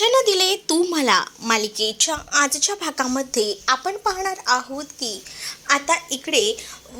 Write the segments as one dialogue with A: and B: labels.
A: जन दिले तू मला मालिकेच्या आजच्या भागामध्ये आपण पाहणार आहोत की आता इकडे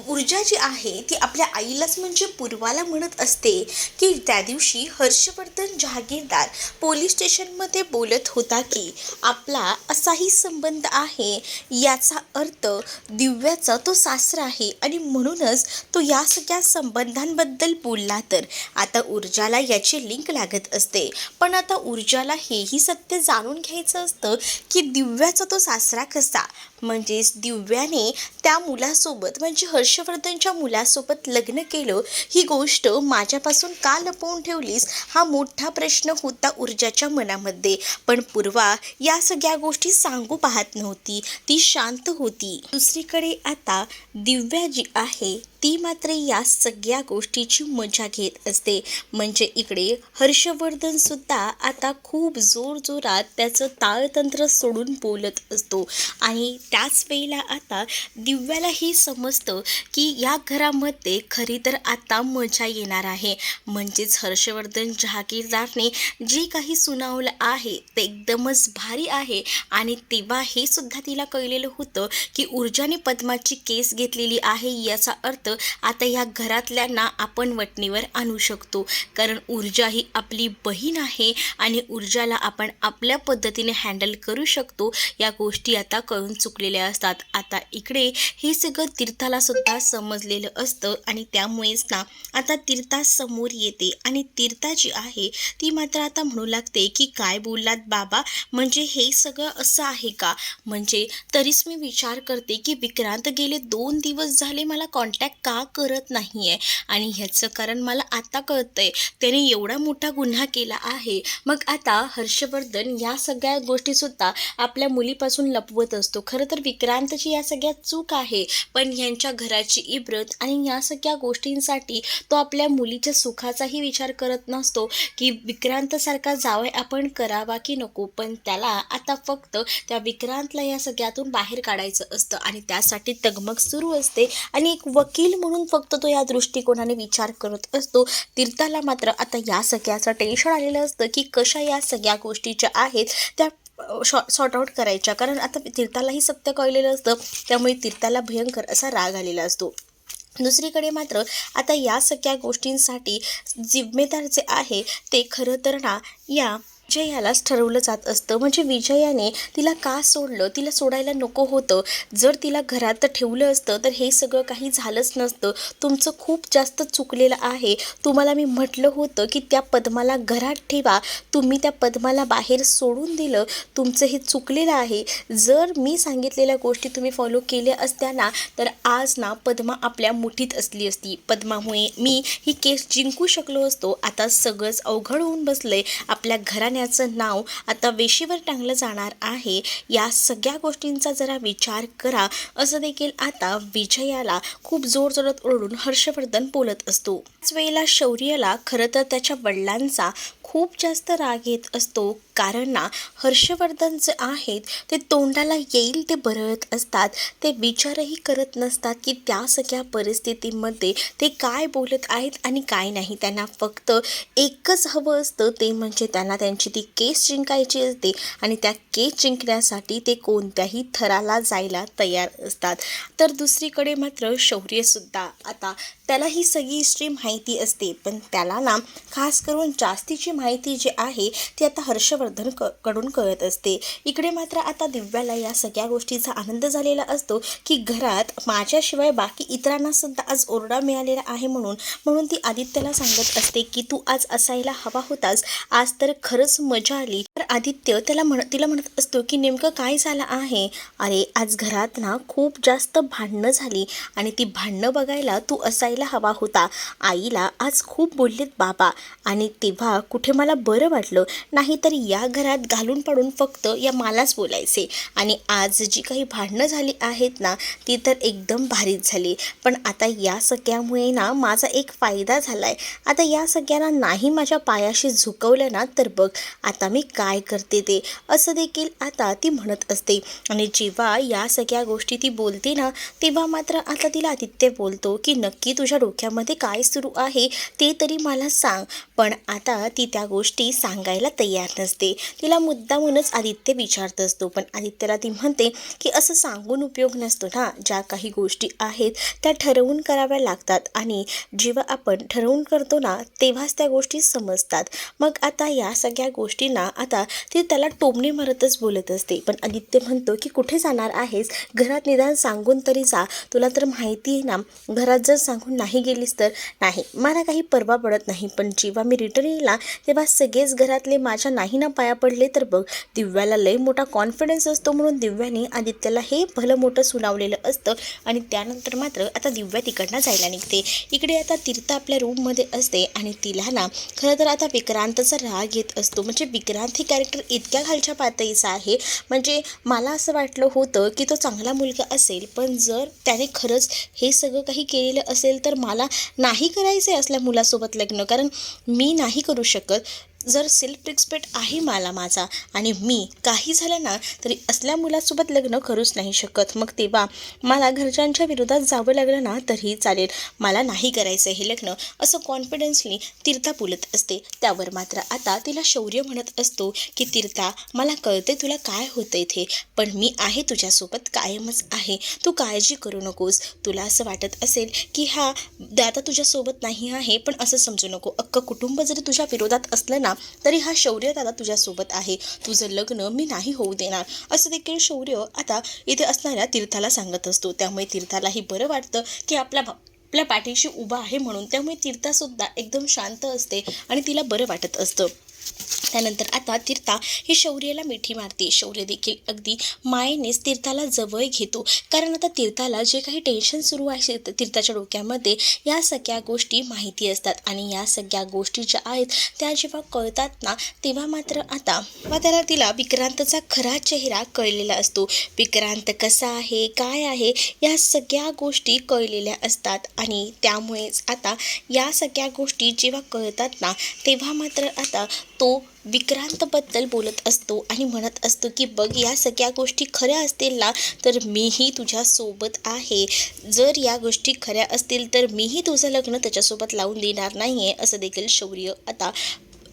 A: ऊर्जा जी आहे ती आपल्या आईलाच म्हणजे पूर्वाला म्हणत असते की त्या दिवशी हर्षवर्धन जहागीरदार पोलीस स्टेशनमध्ये बोलत होता की आपला असाही संबंध आहे, याचा अर्थ दिव्याचा तो सासरा आहे आणि म्हणूनच तो या सगळ्या संबंधांबद्दल बोलला. तर आता ऊर्जाला याची लिंक लागत असते, पण आता ऊर्जाला हेही सत्य जाणून घ्यायचं असतं की दिव्याचा तो सासरा कसा, म्हणजेच दिव्याने त्या मुलासोबत म्हणजे हर्षवर्धनच्या मुलासोबत लग्न केलं ही गोष्ट माझ्यापासून का लपवून ठेवलीस, हा मोठा प्रश्न होता ऊर्जाच्या मनामध्ये. पण पूर्वा या सगळ्या गोष्टी सांगू पाहत नव्हती, ती शांत होती. दुसरीकडे आता दिव्या जी आहे ती मात्र या सगळ्या गोष्टीची मजा घेत असते. म्हणजे इकडे हर्षवर्धन सुद्धा आता खूप जोरजोरात त्याचं ताळतंत्र सोडून बोलत असतो आणि त्याच वेळेला आता दिव्यालाही समजतं की या घरामध्ये खरी तर आता मजा येणार आहे. म्हणजेच हर्षवर्धन जहागीरदारने जे काही सुनावलं आहे ते एकदमच भारी आहे. आणि तेव्हा हे सुद्धा तिला कळलेलं होतं की ऊर्जाने पद्माची केस घेतलेली आहे, याचा अर्थ आता या घरातल्यांना आपण वटणीवर आणू शकतो, कारण ऊर्जा ही आपली बहीण आहे आणि ऊर्जाला आपण आपल्या पद्धतीने हँडल करू शकतो. या गोष्टी आता कळून चुकलेल्या असतात. आता इकडे हे सगळं तीर्थाला सुद्धा समजलेलं असतं आणि त्यामुळेच ना आता तीर्था समोर येते आणि तीर्था जी आहे ती मात्र आता म्हणू लागते की काय बोललात बाबा, म्हणजे हे सगळं असं आहे का? म्हणजे तरीच मी विचार करते की विक्रांत गेले 2 दिवस झाले मला कॉन्टॅक्ट का करत नाही आहे, आणि ह्याचं कारण मला आता कळतंय, त्याने एवढा मोठा गुन्हा केला आहे. मग आता हर्षवर्धन या सगळ्या गोष्टीसुद्धा आपल्या मुलीपासून लपवत असतो. खरं तर विक्रांतची या सगळ्यात चूक आहे, पण ह्यांच्या घराची इब्रत आणि या सगळ्या गोष्टींसाठी तो आपल्या मुलीच्या सुखाचाही विचार करत नसतो की विक्रांतसारखा जावई आपण करावा की नको. पण त्याला आता फक्त त्या विक्रांतला या सगळ्यातून बाहेर काढायचं असतं आणि त्यासाठी तगमग सुरू असते आणि एक वकील म्हणून फक्त तो या दृष्टिकोनाने विचार करत असतो. तीर्थाला मात्र आता या सगळ्याचं टेन्शन आलेलं असतं की कशा या सगळ्या गोष्टी ज्या आहेत त्या सॉर्ट आऊट करायच्या, कारण आता तीर्थालाही सत्य कळलेलं असतं, त्यामुळे तीर्थाला भयंकर असा राग आलेला असतो. दुसरीकडे मात्र आता या सगळ्या गोष्टींसाठी जिम्मेदार जे आहे ते खरं तर ना या विजयालाच ठरवलं जात असतं. म्हणजे विजयाने तिला का सोडलं, तिला सोडायला नको होतं. जर तिला घरात ठेवलं असतं तर हे सगळं काही झालंच नसतं. तुमचं खूप जास्त चुकलेलं आहे. तुम्हाला मी म्हटलं होतं की त्या पद्माला घरात ठेवा, तुम्ही त्या पद्माला बाहेर सोडून दिलं, तुमचं हे चुकलेलं आहे. जर मी सांगितलेल्या गोष्टी तुम्ही फॉलो केल्या असत्या ना तर आज ना पद्मा आपल्या मुठीत असली असती. पद्मामुळे मी ही केस जिंकू शकलो असतो. आता सगळंच अवघड होऊन बसलंय. आपल्या घराण्याचं नाव आता वेशीवर टांगलं जाणार आहे. या सगळ्या गोष्टींचा जरा विचार करा, असं देखील आता विजयाला खूप जोरजोरात ओरडून हर्षवर्धन बोलत असतो. त्याच वेळेला शौर्यला खरं तर त्याच्या वडिलांचा खूप जास्त राग येत असतो, कारण ना हर्षवर्धन जे आहेत ते तोंडाला येईल ते बरळत असतात. ते विचारही करत नसतात की त्या सगळ्या परिस्थितीमध्ये ते काय बोलत आहेत आणि काय नाही. त्यांना फक्त एकच हवं असतं, ते म्हणजे त्यांना त्यांची ती केस जिंकायची असते आणि त्या केस जिंकण्यासाठी ते कोणत्याही थराला जायला तयार असतात. तर दुसरीकडे मात्र शौर्यसुद्धा आता त्याला ही सगळी हिस्ट्री माहिती असते, पण त्याला ना खास करून जास्तीची माहिती जी आहे ती आता हर्षवर्धन कडून कळत असते. इकडे मात्र आता दिव्याला या सगळ्या गोष्टीचा आनंद झालेला असतो की घरात माझ्याशिवाय बाकी इतरांना सुद्धा आज ओरडा मिळालेला आहे. म्हणून ती आदित्यला सांगत असते की तू आज असायला हवा होतास, आज तर खरंच मजा आली. तर आदित्य तिला म्हणत असतो की नेमकं काय झालं आहे. अरे आज घरात ना खूप जास्त भांडणं झाली आणि ती भांडणं बघायला तू असायला हवा होता. आईला आज खूप बोललेत बाबा आणि तेव्हा कुठे मला बरं वाटलं, नाहीतर या घरात घालून पाडून फक्त या मलाच बोलायचे. आणि आज जी काही भांडणं झाली आहेत ना ती तर एकदम भारीच झाली. पण आता या सगळ्यामुळे ना माझा एक फायदा झाला आहे. आता या सगळ्यांना नाही माझ्या पायाशी झुकवलं ना तर बघ आता मी काय करते ते, असं देखील आता ती म्हणत असते. आणि जेव्हा या सगळ्या गोष्टी ती बोलते ना तेव्हा मात्र आता तिला आदित्य बोलतो की नक्की तुझ्या डोक्यामध्ये काय सुरू आहे ते तरी मला सांग. पण आता ती त्या गोष्टी सांगायला तयार नसते. तिला मुद्दामूनच आदित्य विचारत असतो, पण आदित्यला ती म्हणते की असं सांगून उपयोग नसतो ना. ज्या काही गोष्टी आहेत त्या ठरवून कराव्या लागतात आणि जेव्हा आपण ठरवून करतो ना तेव्हाच त्या गोष्टी समजतात. मग आता या सगळ्या गोष्टींना आता ती त्याला टोमणे मारतच बोलत असते. पण आदित्य म्हणतो की कुठे जाणार आहेस, घरात निदान सांगून तरी जा. तुला तर माहिती आहे ना, घरात जर सांगून नाही गेलीस तर नाही मला काही परवा पडत नाही, पण जेव्हा मी रिटर्न येईल ना तेव्हा सगळेच घरातले माझ्या नाही ना पाया पडले तर बघ. दिव्याला लय मोठा कॉन्फिडन्स असतो म्हणून दिव्याने आदित्यला हे भलं मोठं सुनावलेलं असतं. आणि त्यानंतर मात्र आता दिव्या तिकडनं जायला निघते. इकडे आता तीर्था आपल्या रूममध्ये असते आणि तिला ना खरं तर आता विक्रांतचा राग येत असतो. म्हणजे विक्रांत हे कॅरेक्टर इतक्या खालच्या पातळीचा आहे, म्हणजे मला असं वाटलं होतं की तो चांगला मुलगा असेल, पण जर त्याने खरंच हे सगळं काही केलेलं असेल तर मला नाही करायचं आहे असल्या मुलासोबत लग्न, कारण मी नाही करू शकत. जर सेल्फ रिस्पेक्ट आहे मला माझा आणि मी काही झालं ना तरी असल्या मुलासोबत लग्न करूच नाही शकत. मग तेव्हा मला घरच्यांच्या विरोधात जावं लागलं ना तरीही चालेल, मला नाही करायचं हे लग्न, असं कॉन्फिडन्सली तीर्था बोलत असते. त्यावर मात्र आता तिला शौर्य म्हणत असतो की तीर्था मला कळते तुला काय होतं इथे, पण मी आहे तुझ्यासोबत कायमच आहे, तू काळजी करू नकोस. तुला असं वाटत असेल की हा दादा तुझ्यासोबत नाही आहे, पण असं समजू नको. अख्खं कुटुंब जरी तुझ्या विरोधात असलं ना तरी हा शौर्य दादा तुझ्यासोबत आहे, तुझं लग्न मी नाही होऊ देणार, असं देखील शौर्य आता इथे असणाऱ्या तीर्थाला सांगत असतो. त्यामुळे तीर्थालाही बरं वाटतं की आपल्या पाठीशी उभा आहे म्हणून. त्यामुळे तीर्थासुद्धा एकदम शांत असते आणि तिला बरं वाटत असतं. त्यानंतर आता तीर्था ही शौर्याला मिठी मारते. शौर्य देखील अगदी मायेनेच तीर्थाला जवळ घेतो, कारण आता तीर्थाला जे काही टेन्शन सुरू आहे तीर्थाच्या डोक्यामध्ये या सगळ्या गोष्टी माहिती असतात आणि या सगळ्या गोष्टी ज्या आहेत त्या जेव्हा कळतात ना तेव्हा मात्र आता तिला विक्रांतचा खरा चेहरा कळलेला असतो. विक्रांत कसा आहे काय आहे या सगळ्या गोष्टी कळलेल्या असतात आणि त्यामुळेच आता या सगळ्या गोष्टी जेव्हा कळतात ना तेव्हा मात्र आता तो विक्रांतबद्दल बोलत असतो आणि म्हणत असतो की बघ या सगळ्या गोष्टी खऱ्या असतील ना तर मीही तुझ्यासोबत आहे, जर या गोष्टी खऱ्या असतील तर मीही तुझं लग्न त्याच्यासोबत लावून देणार नाही आहे, असं देखील शौर्य आता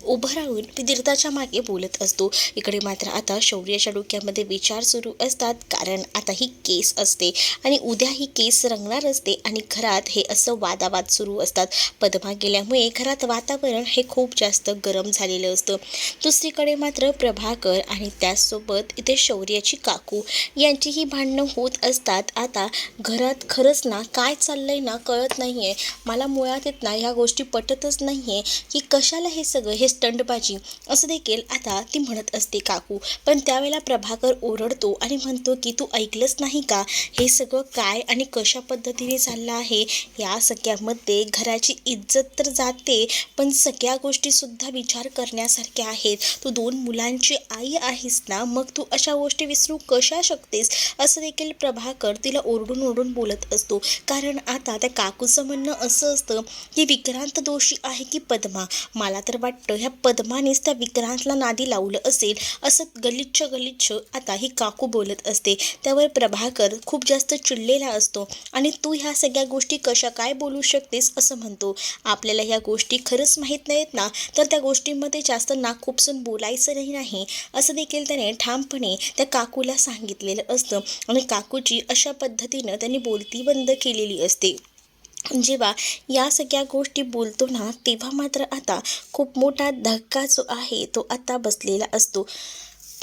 A: उभं राहून तीर्थाच्या मागे बोलत असतो. इकडे मात्र आता शौर्याच्या डोक्यामध्ये विचार सुरू असतात, कारण आता ही केस असते आणि उद्या ही केस रंगणार असते आणि घरात हे असं वादावाद सुरू असतात. पद्मा गेल्यामुळे घरात वातावरण हे खूप जास्त गरम झालेलं असतं. दुसरीकडे मात्र प्रभाकर आणि त्याचसोबत इथे शौर्याची काकू यांचीही भांडणं होत असतात. आता घरात खरंच ना काय चाललंय ना कळत नाही आहे मला, मुळात येत ना ह्या गोष्टी पटतच नाही आहे की कशाला हे सगळं हे स्टंटबाजी, असं देखील आता ती म्हणत असते काकू. पण त्यावेळेला प्रभाकर ओरडतो आणि म्हणतो की तू ऐकलंच नाही का हे सगळं काय आणि कशा पद्धतीने चाललं आहे. या सगळ्यामध्ये घराची इज्जत तर जाते पण सगळ्या गोष्टीसुद्धा विचार करण्यासारख्या आहेत. तू 2 मुलांची आई आहेस ना, मग तू अशा गोष्टी विसरू कशा शकतेस, असं देखील प्रभाकर तिला ओरडून ओरडून बोलत असतो. कारण आता त्या काकूचं म्हणणं असं असतं की विक्रांत दोषी आहे की पद्मा. मला तर वाटतं ह्या पद्मानेच त्या विक्रांतला नादी लावलं असेल, असं गलिच्छ आता ही काकू बोलत असते. त्यावर प्रभाकर खूप जास्त चिडलेला असतो आणि तू ह्या सगळ्या गोष्टी कशा काय बोलू शकतेस असं म्हणतो. आपल्याला ह्या गोष्टी खरंच माहीत नाहीत ना तर त्या गोष्टींमध्ये जास्त नाक खुपसून बोलायचं नाही, असं देखील त्याने ठामपणे त्या काकूला सांगितलेलं असतं आणि काकूची अशा पद्धतीनं त्यांनी बोलती बंद केलेली असते. जेव्हा या सगळ्या गोष्टी बोलतो ना तेव्हा मात्र आता खूप मोठा धक्का जो आहे तो आता बसलेला असतो.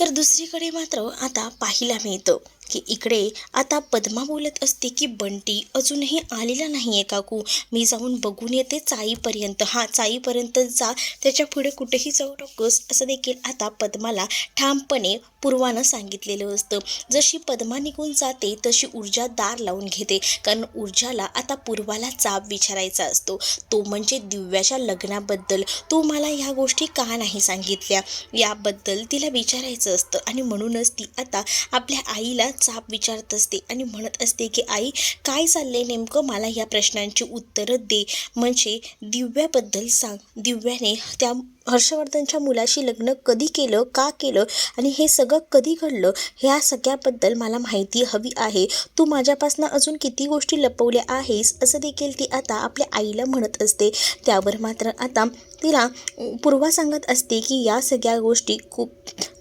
A: तर दुसरीकडे मात्र आता पाहायला मिळतं की इकडे आता पद्मा बोलत असते की बंटी अजूनही आलेला नाही आहे काकू, मी जाऊन बघून येते चाळीपर्यंत. हां चाळीपर्यंत जा, त्याच्या पुढे कुठेही जाऊ नकोस, असं देखील आता पद्माला ठामपणे पूर्वानं सांगितलेलं असतं. जशी पद्मा निघून जाते तशी ऊर्जा दार लावून घेते, कारण ऊर्जाला आता पूर्वाला जाब विचारायचा असतो, तो म्हणजे दिव्याच्या लग्नाबद्दल. तू मला ह्या गोष्टी का नाही सांगितल्या याबद्दल तिला विचारायचं असतं आणि म्हणूनच ती आता आपल्या आईला जाब विचारत असते आणि म्हणत असते की आई काय चाललंय नेमकं, मला या प्रश्नांची उत्तरं दे, म्हणजे दिव्याबद्दल सांग. दिव्याने त्या हर्षवर्धनच्या मुलाशी लग्न कधी केलं, का केलं आणि हे सगळं कधी घडलं, ह्या सगळ्याबद्दल मला माहिती हवी आहे. तू माझ्यापासून अजून किती गोष्टी लपवल्या आहेस, असं देखील ती आता आपल्या आईला म्हणत असते. त्यावर मात्र आता तिला पूर्वा सांगत असते की या सगळ्या गोष्टी खूप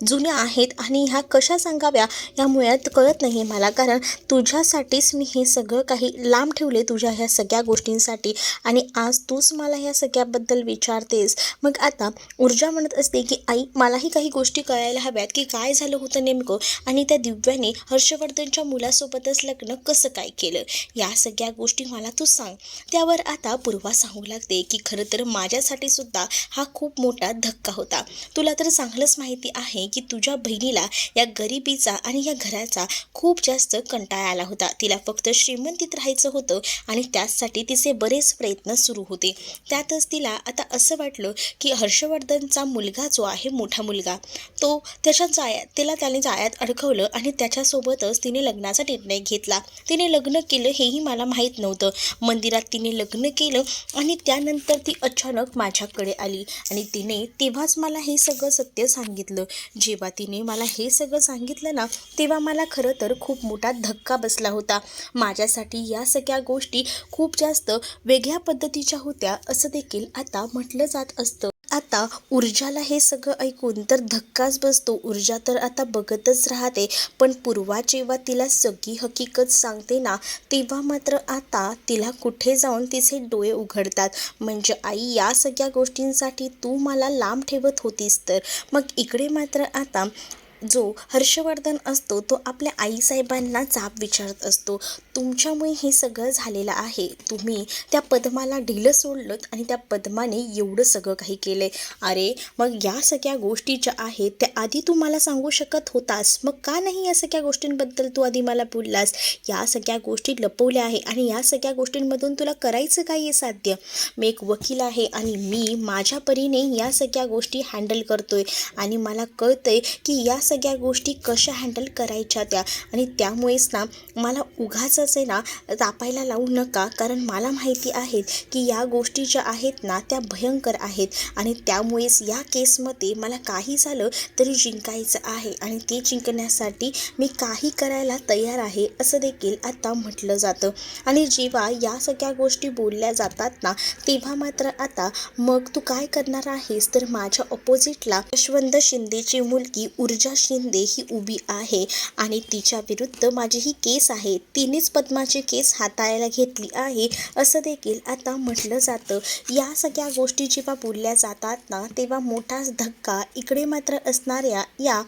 A: जुन्या आहेत आणि ह्या कशा सांगाव्या या मुळात कळत नाही मला, कारण तुझ्यासाठीच मी हे सगळं काही लांब ठेवले तुझ्या ह्या सगळ्या गोष्टींसाठी आणि आज तूच मला ह्या सगळ्याबद्दल विचारतेस. मग आता ऊर्जा म्हणत असते की आई, मलाही काही गोष्टी कळायला हव्यात की काय झालं होतं नेमकं आणि त्या दिव्याने हर्षवर्धनच्या मुलासोबतच लग्न कसं काय केलं, या सगळ्या गोष्टी मला तू सांग. त्यावर आता पूर्वा सांगू लागते की खरं तर माझ्यासाठी सुद्धा हा खूप मोठा धक्का होता. तुला तर चांगलंच माहिती आहे की तुझ्या बहिणीला या गरिबीचा आणि या घराचा खूप जास्त कंटाळा आला होता. तिला फक्त श्रीमंतीत राहायचं होतं आणि त्यासाठी तिचे बरेच प्रयत्न सुरू होते. त्यातच तिला आता असं वाटलं की हर्षवर्धनचा मुलगा जो आहे, मोठा मुलगा, तो त्याने जाळ्यात अडकवलं आणि त्याच्यासोबतच तिने लग्नाचा निर्णय घेतला. तिने लग्न केलं हेही मला माहीत नव्हतं. मंदिरात तिने लग्न केलं आणि त्यानंतर ती अचानक माझ्याकडे आली आणि तिने तेव्हाच मला हे सगळं सत्य सांगितलं. जेव्हा तिने मला हे सगळं सांगितलं ना, तेव्हा मला खरं तर खूप मोठा धक्का बसला होता. माझ्यासाठी या सगळ्या गोष्टी खूप जास्त वेगळ्या पद्धतीच्या होत्या असं देखील आता म्हटलं जात असतं. आता ऊर्जाला हे सगळं ऐकून तर धक्काच बसतो. ऊर्जा तर आता बघतच राहते, पण पूर्वा जेव्हा तिला सगळी हकीकत सांगते ना, तेव्हा मात्र आता तिला कुठे जाऊन तिचे डोळे उघडतात. म्हणजे आई, या सगळ्या गोष्टींसाठी तू मला लांब ठेवत होतीस तर मग इकडे मात्र आता जो हर्षवर्धन असतो तो आपल्या आईसाहेबांना जाब विचारत असतो. तुमच्यामुळे हे सगळं झालेलं आहे. तुम्ही त्या पद्माला ढिलं सोडलं आणि त्या पद्माने एवढं सगळं काही केलंय. अरे मग या सगळ्या गोष्टी ज्या आहेत त्या आधी तू मला सांगू शकत होतास. मग का नाही या सगळ्या गोष्टींबद्दल तू आधी मला बोललास? या सगळ्या गोष्टी लपवल्या आहे आणि या सगळ्या गोष्टींमधून तुला करायचं काय आहे साध्य? मी एक वकील आहे आणि मी माझ्या परीने या सगळ्या गोष्टी हँडल करतोय आणि मला कळतंय की या सगळ्या गोष्टी कशा हँडल करायच्या त्या, आणि त्यामुळेच ना मला उगाच आहे ना तापायला लावू नका, कारण मला माहिती आहे की या गोष्टी ज्या आहेत ना त्या भयंकर आहेत आणि त्यामुळेच या केसमध्ये मला काही झालं तरी जिंकायचं आहे आणि ते जिंकण्यासाठी मी काही करायला तयार आहे असं देखील आता म्हटलं जातं. आणि जेव्हा या सगळ्या गोष्टी बोलल्या जातात ना, तेव्हा मात्र आता मग तू काय करणार आहेस, तर माझ्या ऑपोजिटला यशवंत शिंदेची मुलगी ऊर्जा शिंदे ही उभी आहे आणि तिच्या विरुद्ध माझी ही केस आहे. तिनेच पद्माची केस हाताळायला घेतली आहे असं देखील आता म्हटलं जातं. या सगळ्या गोष्टी जेव्हा बोलल्या जातात ना, तेव्हा मोठाच धक्का इकडे मात्र असणाऱ्या या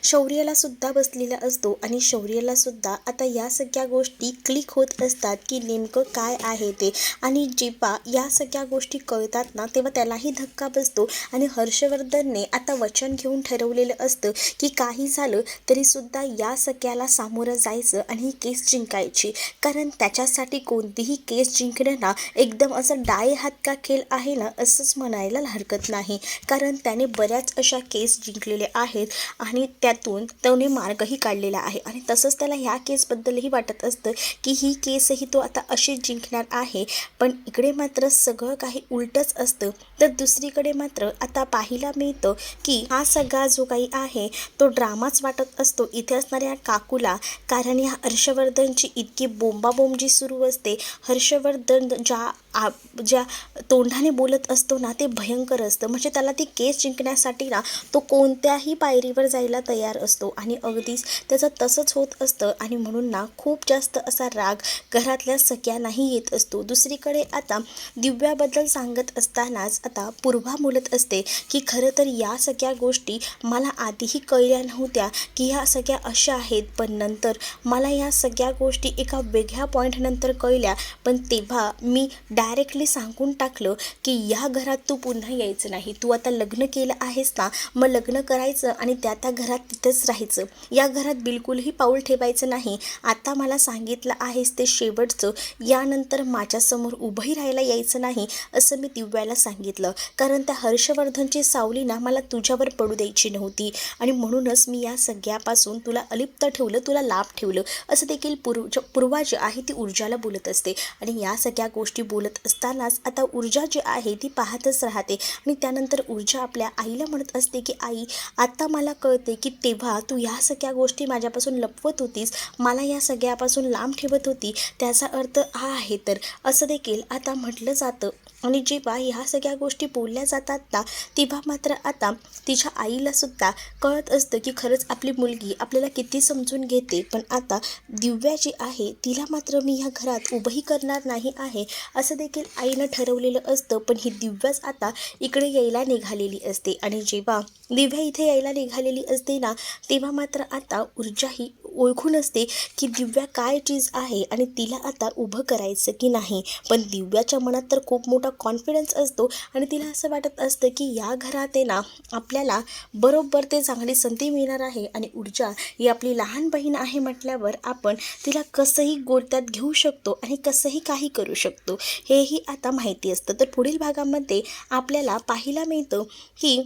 A: शौर्याला सुद्धा बसलेला असतो आणि शौर्याला सुद्धा आता या सगळ्या गोष्टी क्लिक होत असतात की नेमकं काय आहे ते. आणि जेव्हा या सगळ्या गोष्टी कळतात ना, तेव्हा त्यालाही धक्का बसतो आणि हर्षवर्धनने आता वचन घेऊन ठरवलेलं असतं की काही झालं तरी सुद्धा या सगळ्याला सामोरं जायचं आणि ही केस जिंकायची, कारण त्याच्यासाठी कोणतीही केस जिंकणं ना एकदम असं डाय हात का खेळ आहे ना असंच म्हणायला हरकत नाही, कारण त्याने बऱ्याच अशा केस जिंकलेल्या आहेत आणि त्यातून त्याने मार्गही काढलेला आहे आणि तसंच त्याला ह्या केसबद्दलही वाटत असतं की ही केसही तो आता अशीच जिंकणार आहे. पण इकडे मात्र सगळं काही उलटच असतं. तर दुसरीकडे मात्र आता पाहायला मिळतं की हा सगळा जो काही आहे तो ड्रामाच वाटत असतो इथे असणाऱ्या काकूला, कारण या हर्षवर्धनची इतकी बोंबाबोंब जी सुरू असते. हर्षवर्धन ज्या तोंडाने बोलत असतो ना ते भयंकर असतं. म्हणजे त्याला ती केस जिंकण्यासाठी ना तो कोणत्याही पायरीवर जायला तयार असतो आणि अगदीच त्याचं तसंच होत असतं आणि म्हणून ना खूप जास्त असा राग घरातल्या सगळ्यांनाही येत असतो. दुसरीकडे आता दिव्याबद्दल सांगत असतानाच आता पूर्वा बोलत असते की खरं तर या सगळ्या गोष्टी मला आधीही कळल्या नव्हत्या की ह्या सगळ्या अशा आहेत, पण नंतर मला या सगळ्या गोष्टी एका वेगळ्या पॉईंटनंतर कळल्या. पण तेव्हा मी डायरेक्टली सांगून टाकलं की या घरात तू पुन्हा यायचं नाही. तू आता लग्न केलं आहेस ना, मग लग्न करायचं आणि त्या घरात तिथंच राहायचं. या घरात बिलकुलही पाऊल ठेवायचं नाही. आता मला सांगितलं आहेस ते शेवटचं, यानंतर माझ्यासमोर उभंही राहायला यायचं नाही असं मी दिव्याला सांगितलं, कारण त्या हर्षवर्धनची सावली ना मला तुझ्यावर पडू द्यायची नव्हती आणि म्हणूनच मी या सगळ्यापासून तुला अलिप्त ठेवलं, तुला लांब ठेवलं असं देखील पूर्वा जी आहे ती ऊर्जाला बोलत असते. आणि या सगळ्या गोष्टी बोलत बोलत असतानाच आता ऊर्जा जी आहे ती पाहतच राहते आणि त्यानंतर ऊर्जा आपल्या आईला म्हणत असते की आई, आता मला कळते की तेव्हा तू ह्या सगळ्या गोष्टी माझ्यापासून लपवत होतीस, मला या सगळ्यापासून लांब ठेवत होती, त्याचा अर्थ हा आहे. तर असं देखील आता म्हटलं जातं. आणि जेव्हा ह्या सगळ्या गोष्टी बोलल्या जातात ना, तेव्हा मात्र आता तिच्या आईलासुद्धा कळत असतं की खरंच आपली मुलगी आपल्याला किती समजून घेते. पण आता दिव्या जी आहे तिला मात्र मी ह्या घरात उभंही करणार नाही आहे असं देखील आईनं ठरवलेलं असतं. पण ही दिव्याच आता इकडे यायला निघालेली असते आणि जेव्हा दिव्या इथे यायला निघालेली असते ना, तेव्हा मात्र आता ऊर्जा ही ओळखून असते की दिव्या काय चीज आहे आणि तिला आता उभं करायचं की नाही. पण दिव्याच्या मनात तर खूप मोठा कॉन्फिडन्स असतो आणि तिला असं वाटत असतं की या घरात आहे ना आपल्याला बरोबर ते चांगली संधी मिळणार आहे आणि ऊर्जा ही आपली लहान बहीण आहे म्हटल्यावर आपण तिला कसंही गोत्यात घेऊ शकतो आणि कसंही काही करू शकतो हेही आता माहिती असतं. तर पुढील भागामध्ये आपल्याला पाहायला मिळतं की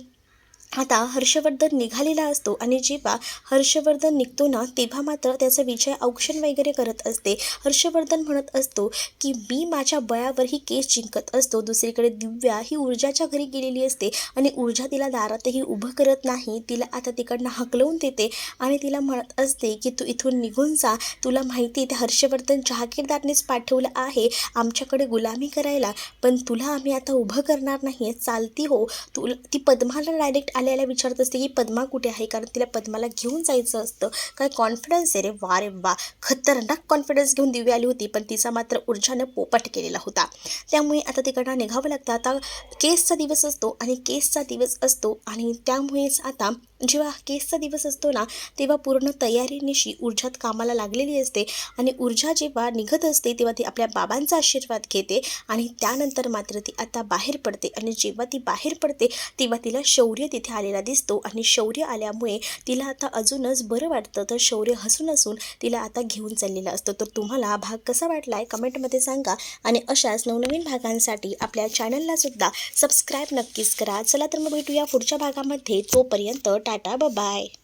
A: आता हर्षवर्धन निघालेला असतो आणि जेव्हा हर्षवर्धन निघतो ना, तेव्हा मात्र त्याचा विजय औक्षण वगैरे करत असते. हर्षवर्धन म्हणत असतो की मी माझ्या बळावर ही केस जिंकत असतो. दुसरीकडे दिव्या ही ऊर्जाच्या घरी गेलेली असते आणि ऊर्जा तिला दारातही उभं करत नाही, तिला आता तिकडनं हकलवून देते आणि तिला म्हणत असते की तू इथून निघून जा, तुला माहिती आहे ते हर्षवर्धन जहागीरदारनेच पाठवलं आहे आमच्याकडे गुलामी करायला, पण तुला आम्ही आता उभं करणार नाही आहे, चालती हो. तुला ती पद्माला डायरेक्ट आल्याला विचारत असते की पद्मा कुठे आहे, कारण तिला पद्माला घेऊन जायचं असतं. काय कॉन्फिडन्स आहे रे, वा रे वा, खतरनाक कॉन्फिडन्स घेऊन दिव्या आली होती, पण तिचा मात्र ऊर्जानं पोपट केलेला होता. त्यामुळे आता तिकडनं निघावं लागतं. आता केसचा दिवस असतो आणि केसचा दिवस असतो आणि त्यामुळेच आता जेव्हा केसचा दिवस असतो ना, तेव्हा पूर्ण तयारीनिशी ऊर्जात कामाला लागलेली असते आणि ऊर्जा जेव्हा निघत असते तेव्हा ती आपल्या बाबांचा आशीर्वाद घेते आणि त्यानंतर मात्र ती आता बाहेर पडते आणि जेव्हा ती बाहेर पडते तेव्हा तिला शौर्य तिथे आलेला दिसतो आणि शौर्य आल्यामुळे तिला आता अजूनच बरं वाटतं. तर शौर्य हसून हसून तिला आता घेऊन चाललेला असतो. तर तुम्हाला हा भाग कसा वाटला आहे कमेंटमध्ये सांगा आणि अशाच नवनवीन भागांसाठी आपल्या चॅनललासुद्धा सबस्क्राईब नक्कीच करा. चला तर मग भेटूया पुढच्या भागामध्ये. तोपर्यंत टाटा बाय.